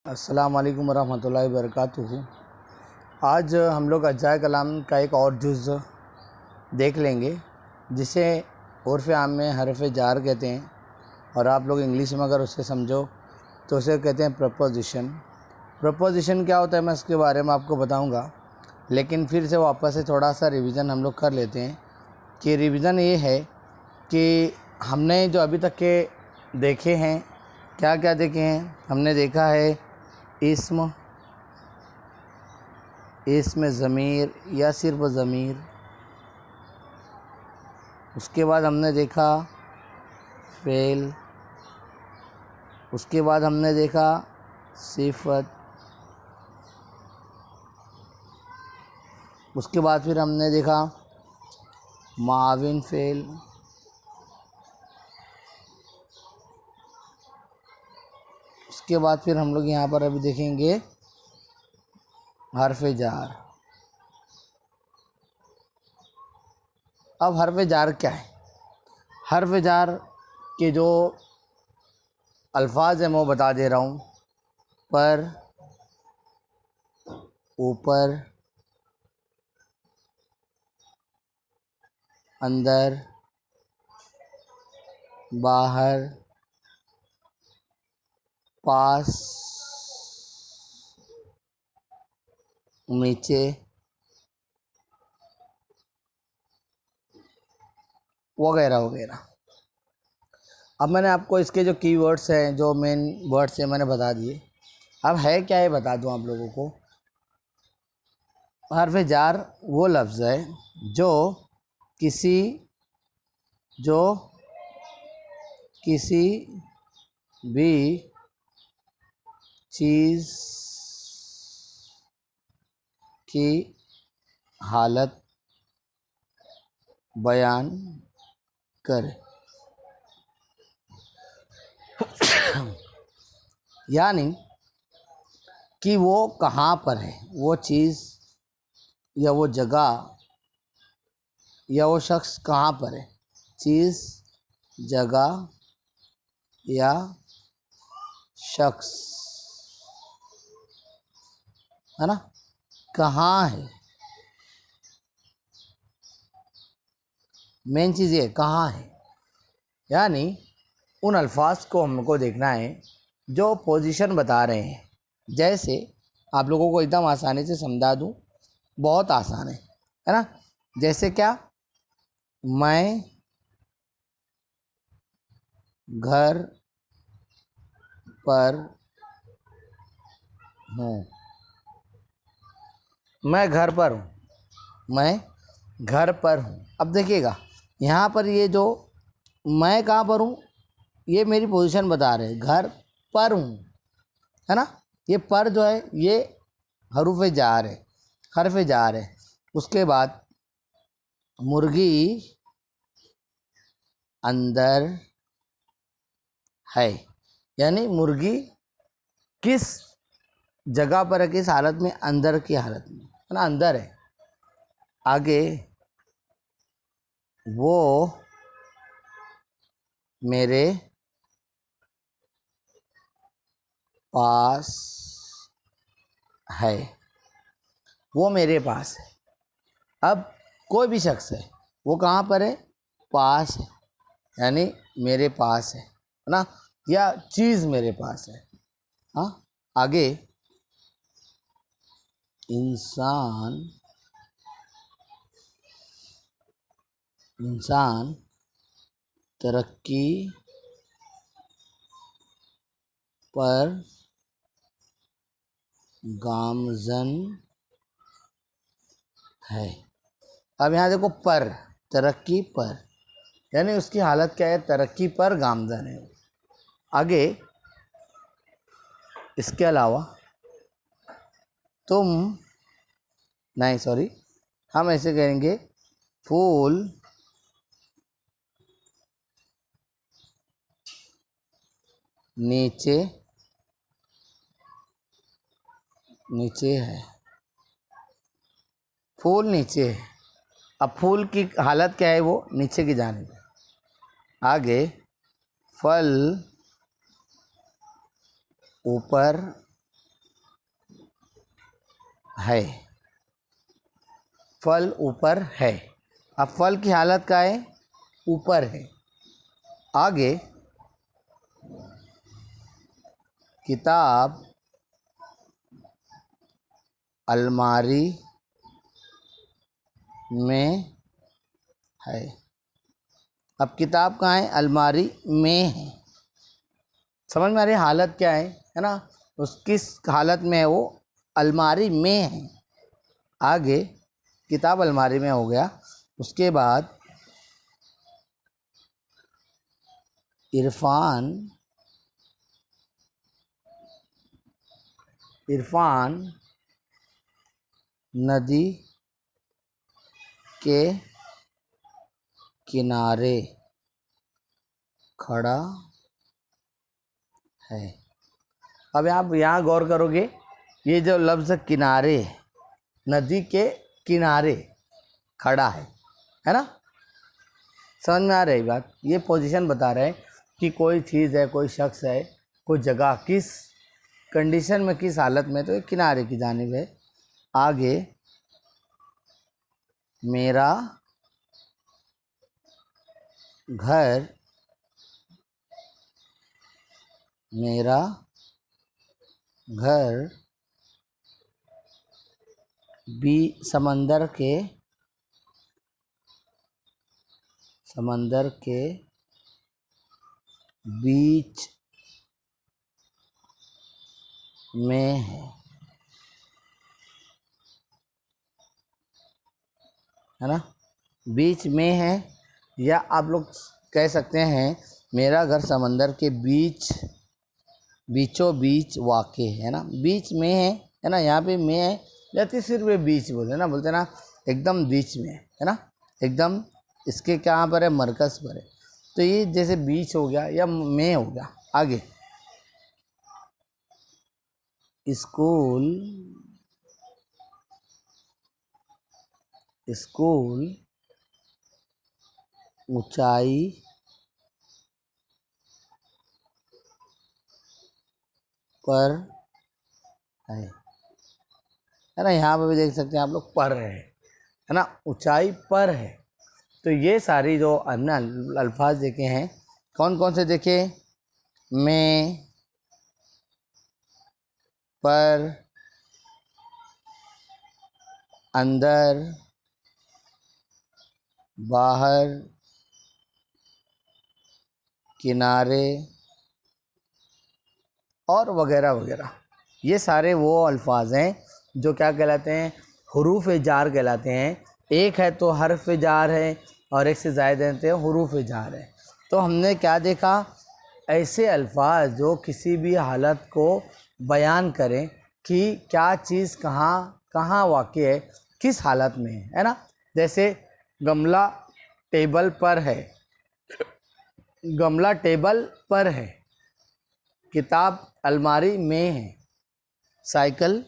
अस्सलाम वालेकुम रहमतुल्लाहि वबरकातुहू। आज हम लोग अज्जाए कलाम का एक और जुज़ देख लेंगे जिसे उर्फ़ आम में हरफ़ जार कहते हैं और आप लोग इंग्लिश में अगर उसे समझो तो उसे कहते हैं प्रपोजिशन। प्रपोजिशन क्या होता है मैं इसके बारे में आपको बताऊंगा, लेकिन फिर से वापस से थोड़ा सा रिवीजन हम लोग कर लेते हैं कि रिवीजन ये है कि हमने जो अभी तक के देखे हैं क्या क्या देखे हैं। हमने देखा है इस्म ज़मीर या सिर्फ ज़मीर। उसके बाद हमने देखा फ़ेल। उसके बाद हमने देखा सिफ़त। उसके बाद फिर हमने देखा माविन फ़ेल। उसके बाद फिर हम लोग यहाँ पर अभी देखेंगे हरफ़ जार। अब हरफ़ जार क्या है? हरफ़ जार के जो अल्फाज हैं मैं वो बता दे रहा हूँ। पर, ऊपर, अंदर, बाहर, पास, नीचे वगैरह वगैरह। अब मैंने आपको इसके जो कीवर्ड्स हैं, जो मेन वर्ड्स हैं मैंने बता दिए। अब है क्या ये बता दूं आप लोगों को। हरफ जार वो लफ्ज़ है जो किसी भी चीज़ की हालत बयान करे। यानी कि वो कहाँ पर है, वो चीज़ या वो जगह या वो शख्स कहाँ पर है। चीज़, जगह या शख्स, है ना, कहाँ है। मेन चीज़ ये कहाँ है, यानी उन अल्फाज को हमको देखना है जो पोजीशन बता रहे हैं। जैसे आप लोगों को एकदम आसानी से समझा दूँ, बहुत आसान है ना। जैसे क्या, मैं घर पर हूँ। मैं घर पर हूँ, मैं घर पर हूँ। अब देखिएगा यहाँ पर ये जो मैं कहाँ पर हूँ ये मेरी पोजीशन बता रहे हैं। घर पर हूँ, है ना। ये पर जो है ये हरूफ जार है, हरफ जार है। उसके बाद मुर्गी अंदर है, यानी मुर्गी किस जगह पर है, किस हालत में, अंदर की हालत में, है ना, अंदर है। आगे वो मेरे पास है, वो मेरे पास है। अब कोई भी शख्स है वो कहाँ पर है, पास है, यानी मेरे पास है ना, या चीज़ मेरे पास है। हाँ, आगे इंसान तरक्की पर गामज़न है। अब यहाँ देखो पर, तरक्की पर, यानी उसकी हालत क्या है, तरक्की पर गामज़न है। आगे इसके अलावा हम ऐसे कहेंगे फूल नीचे है, फूल नीचे है। अब फूल की हालत क्या है, वो नीचे की जानिब है। आगे फल ऊपर है, फल ऊपर है। अब फल की हालत क्या है? ऊपर है। आगे, किताब अलमारी में है। अब किताब कहाँ है? अलमारी में है। समझ में आ रही है हालत क्या है ना? उस किस हालत में है वो? अलमारी में है। आगे किताब अलमारी में हो गया। उसके बाद इरफान नदी के किनारे खड़ा है। अब आप यहाँ गौर करोगे, ये जो लफ्ज़ किनारे, नदी के किनारे खड़ा है ना? समझ में आ रही बात? ये पोजीशन बता रहे हैं कि कोई चीज़ है, कोई शख्स है, कोई जगह किस कंडीशन में, किस हालत में, तो ये किनारे की जानिब है। आगे, मेरा घर भी समंदर के बीच में है ना? बीच में है, या आप लोग कह सकते हैं मेरा घर समंदर के बीचों बीच वाक़ है ना? बीच में है ना? यहाँ पे में है, या तो सिर्फ बीच बोलते ना, एकदम बीच में है ना? एकदम इसके कहाँ पर है? मरकज़ पर है। तो ये जैसे बीच हो गया या में हो गया। आगे, स्कूल ऊंचाई पर है ना? यहाँ पर भी देख सकते हैं आप लोग, पर है ना? ऊंचाई पर है। तो ये सारी जो अन्य अल्फाज देखे हैं, कौन कौन से देखे? में, पर, अंदर, बाहर, किनारे और वगैरह वगैरह। ये सारे वो अल्फाज हैं जो क्या कहलाते हैं? हुरूफ जार कहलाते हैं। एक है तो हर्फ जार है, और एक से ज़ायद हैं तो हुरूफ जार है। तो हमने क्या देखा? ऐसे अल्फाज जो किसी भी हालत को बयान करें कि क्या चीज़ कहाँ वाक़ है, किस हालत में है ना? जैसे गमला टेबल पर है, गमला टेबल पर है। किताब अलमारी में है। साइकिल